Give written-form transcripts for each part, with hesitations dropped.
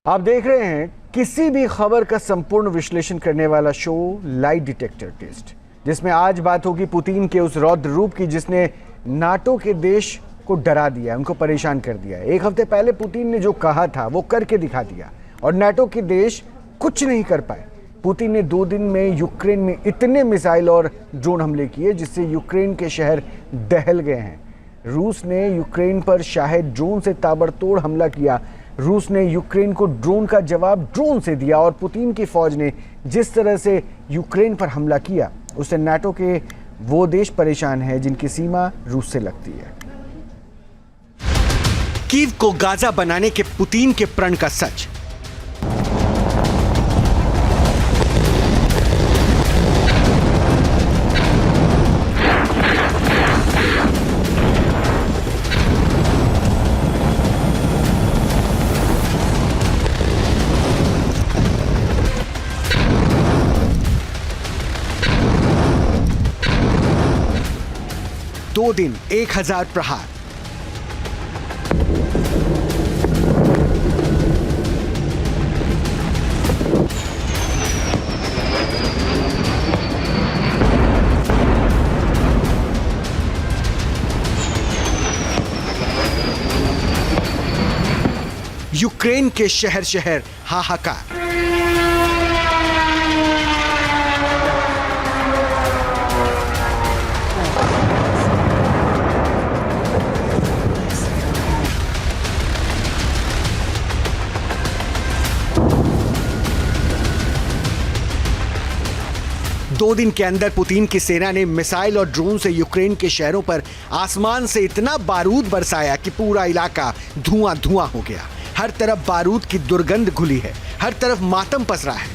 आप देख रहे हैं किसी भी खबर का संपूर्ण विश्लेषण करने वाला शो लाई डिटेक्टर टेस्ट, जिसमें आज बात होगी पुतिन के उस रौद्र रूप की जिसने नाटो के देश को डरा दिया, उनको परेशान कर दिया। एक हफ्ते पहले पुतिन ने जो कहा था वो करके दिखा दिया और नाटो के देश कुछ नहीं कर पाए। पुतिन ने 2 दिन में यूक्रेन में इतने मिसाइल और ड्रोन हमले किए जिससे यूक्रेन के शहर दहल गए हैं। रूस ने यूक्रेन पर शायद ड्रोन से ताबड़तोड़ हमला किया। रूस ने यूक्रेन को ड्रोन का जवाब ड्रोन से दिया और पुतिन की फौज ने जिस तरह से यूक्रेन पर हमला किया उससे नाटो के वो देश परेशान हैं जिनकी सीमा रूस से लगती है। कीव को गाजा बनाने के पुतिन के प्रण का सच। दो दिन 1000 प्रहार। यूक्रेन के शहर शहर हाहाकार। दो दिन के अंदर पुतिन की सेना ने मिसाइल और ड्रोन से यूक्रेन के शहरों पर आसमान से इतना बारूद बरसाया कि पूरा इलाका धुआं धुआं हो गया। हर तरफ बारूद की दुर्गंध घुली है, हर तरफ मातम पसरा है।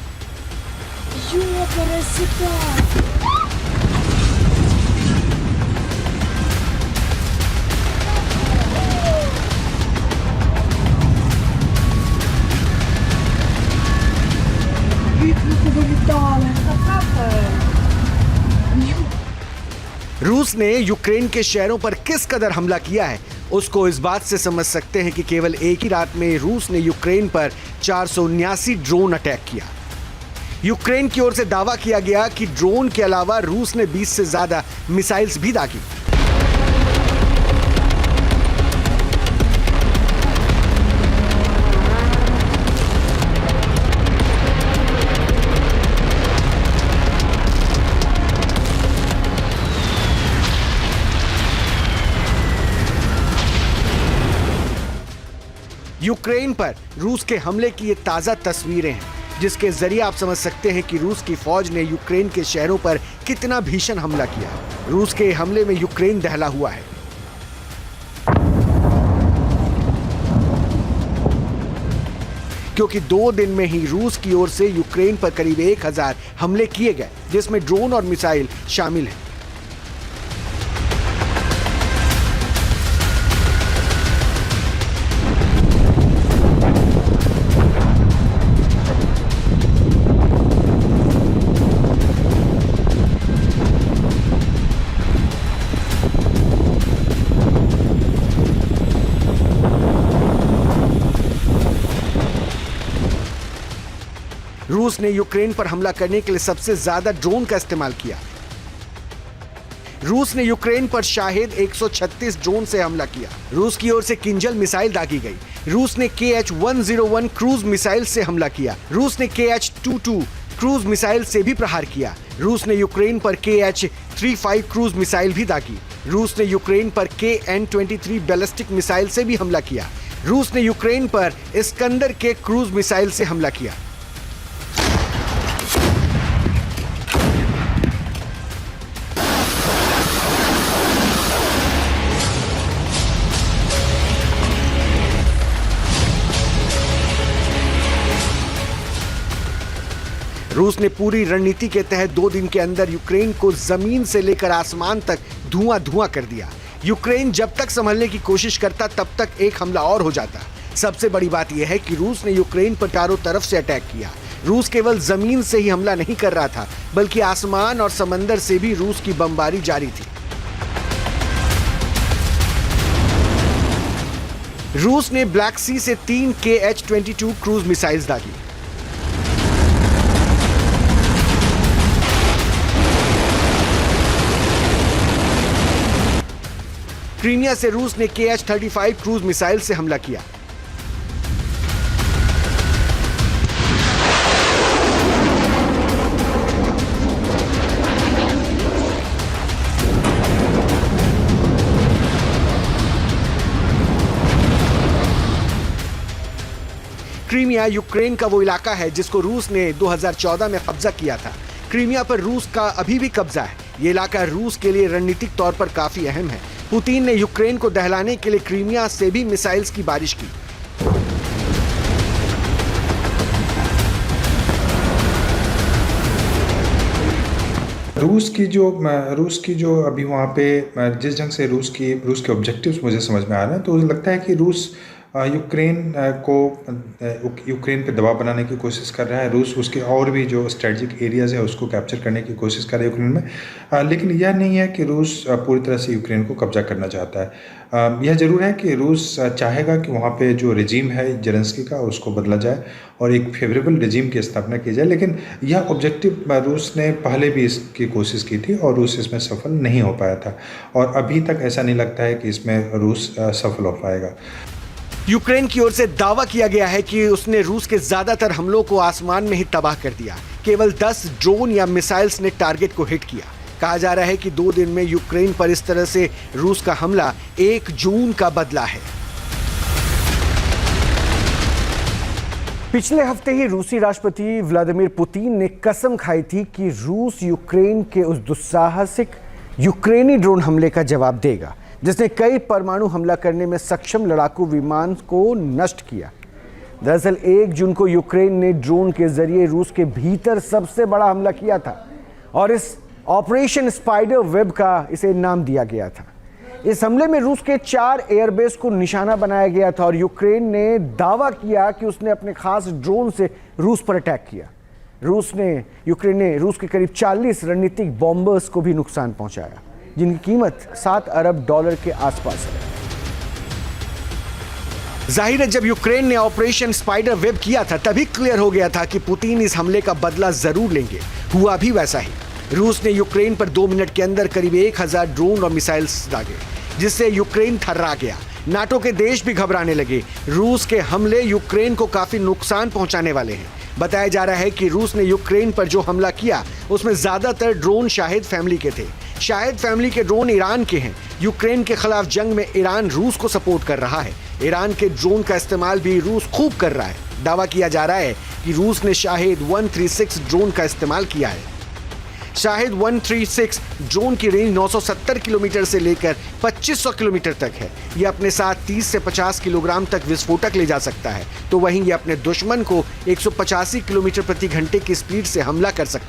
रूस ने यूक्रेन के शहरों पर किस कदर हमला किया है उसको इस बात से समझ सकते हैं कि केवल एक ही रात में रूस ने यूक्रेन पर 479 ड्रोन अटैक किया। यूक्रेन की ओर से दावा किया गया कि ड्रोन के अलावा रूस ने 20 से ज्यादा मिसाइल्स भी दागी। यूक्रेन पर रूस के हमले की ये ताजा तस्वीरें हैं जिसके जरिए आप समझ सकते हैं कि रूस की फौज ने यूक्रेन के शहरों पर कितना भीषण हमला किया। रूस के हमले में यूक्रेन दहला हुआ है। क्योंकि 2 दिन में ही रूस की ओर से यूक्रेन पर करीब 1000 हमले किए गए जिसमें ड्रोन और मिसाइल शामिल हैं। रूस ने यूक्रेन पर हमला करने के लिए सबसे ज्यादा ड्रोन का इस्तेमाल किया। रूस ने यूक्रेन पर शाहिद 136 ड्रोन से हमला किया। रूस की ओर से किंजल मिसाइल दागी गई। रूस ने KH-101 क्रूज मिसाइल से हमला किया। रूस ने KH-22 क्रूज मिसाइल से भी प्रहार किया। रूस ने यूक्रेन पर KH-35 क्रूज मिसाइल भी दागी। रूस ने यूक्रेन पर KN-23 बैलिस्टिक मिसाइल से भी हमला किया। रूस ने यूक्रेन पर इस्कंदर के क्रूज मिसाइल से हमला किया। रूस ने पूरी रणनीति के तहत 2 दिन के अंदर यूक्रेन को जमीन से लेकर आसमान तक धुआं धुआं कर दिया। यूक्रेन जब तक संभलने की कोशिश करता तब तक एक हमला और हो जाता। सबसे बड़ी बात यह है कि रूस ने यूक्रेन पर चारों तरफ से अटैक किया। रूस केवल जमीन से ही हमला नहीं कर रहा था बल्कि आसमान और समंदर से भी रूस की बमबारी जारी थी। रूस ने ब्लैक सी से 3 KH-22 क्रूज मिसाइल्स दागी। क्रीमिया से रूस ने KH-35 क्रूज मिसाइल से हमला किया। क्रीमिया यूक्रेन का वो इलाका है जिसको रूस ने 2014 में कब्जा किया था। क्रीमिया पर रूस का अभी भी कब्जा है। ये इलाका रूस के लिए रणनीतिक तौर पर काफी अहम है। पुतिन ने यूक्रेन को दहलाने के लिए क्रीमिया से भी मिसाइल्स की बारिश की। रूस की जो अभी वहाँ पे जिस ढंग से रूस के ऑब्जेक्टिव्स मुझे समझ में आ रहे हैं, तो मुझे लगता है कि रूस यूक्रेन पे दबाव बनाने की कोशिश कर रहा है। रूस उसके और भी जो स्ट्रेटजिक एरियाज़ है उसको कैप्चर करने की कोशिश कर रहा है यूक्रेन में। लेकिन यह नहीं है कि रूस पूरी तरह से यूक्रेन को कब्जा करना चाहता है। यह ज़रूर है कि रूस चाहेगा कि वहाँ पे जो रिजीम है जेलेंस्की का उसको बदला जाए और एक फेवरेबल रिजीम की स्थापना की जाए। लेकिन यह ऑब्जेक्टिव रूस ने पहले भी इसकी कोशिश की थी और रूस इसमें सफल नहीं हो पाया था, और अभी तक ऐसा नहीं लगता है कि इसमें रूस सफल हो पाएगा। यूक्रेन की ओर से दावा किया गया है कि उसने रूस के ज्यादातर हमलों को आसमान में ही तबाह कर दिया। केवल 10 ड्रोन या मिसाइल्स ने टारगेट को हिट किया। कहा जा रहा है कि 2 दिन में यूक्रेन पर इस तरह से रूस का हमला 1 जून का बदला है। पिछले हफ्ते ही रूसी राष्ट्रपति व्लादिमीर पुतिन ने कसम खाई थी कि रूस यूक्रेन के उस दुस्साहसिक यूक्रेनी ड्रोन हमले का जवाब देगा जिसने कई परमाणु हमला करने में सक्षम लड़ाकू विमान को नष्ट किया। दरअसल 1 जून को यूक्रेन ने ड्रोन के जरिए रूस के भीतर सबसे बड़ा हमला किया था और इस ऑपरेशन स्पाइडर वेब का इसे नाम दिया गया था। इस हमले में रूस के 4 एयरबेस को निशाना बनाया गया था और यूक्रेन ने दावा किया कि उसने अपने खास ड्रोन से रूस पर अटैक किया। यूक्रेन ने रूस के करीब 40 रणनीतिक बॉम्बर्स को भी नुकसान पहुंचाया जिनकी कीमत $7 अरब के आसपास है। जाहिर है जब यूक्रेन ने ऑपरेशन स्पाइडर वेब किया था तभी क्लियर हो गया था कि पुतिन इस हमले का बदला जरूर लेंगे। हुआ भी वैसा ही। रूस ने यूक्रेन पर 2 मिनट के अंदर करीब 1000 ड्रोन और मिसाइल्स दागे जिससे यूक्रेन थर्रा गया। नाटो के देश भी घबराने लगे। रूस के हमले यूक्रेन को काफी नुकसान पहुंचाने वाले हैं। बताया जा रहा है कि रूस ने यूक्रेन पर जो हमला किया उसमें ज्यादातर ड्रोन शाहिद फैमिली के थे। शाहिद फैमिली के ड्रोन ईरान के हैं। यूक्रेन के खिलाफ जंग में ईरान रूस को सपोर्ट कर रहा है। ईरान के ड्रोन का इस्तेमाल भी रूस खूब कर रहा है। दावा किया जा रहा है कि रूस ने शाहिद 136 ड्रोन का इस्तेमाल किया है। शाहिद 136 ड्रोन की रेंज 970 किलोमीटर से लेकर 2500 किलोमीटर तक है। यह अपने साथ 30 से 50 किलोग्राम तक विस्फोटक ले जा सकता है, तो वहीं यह अपने दुश्मन को 185 किलोमीटर प्रति घंटे की स्पीड से हमला कर सकता है।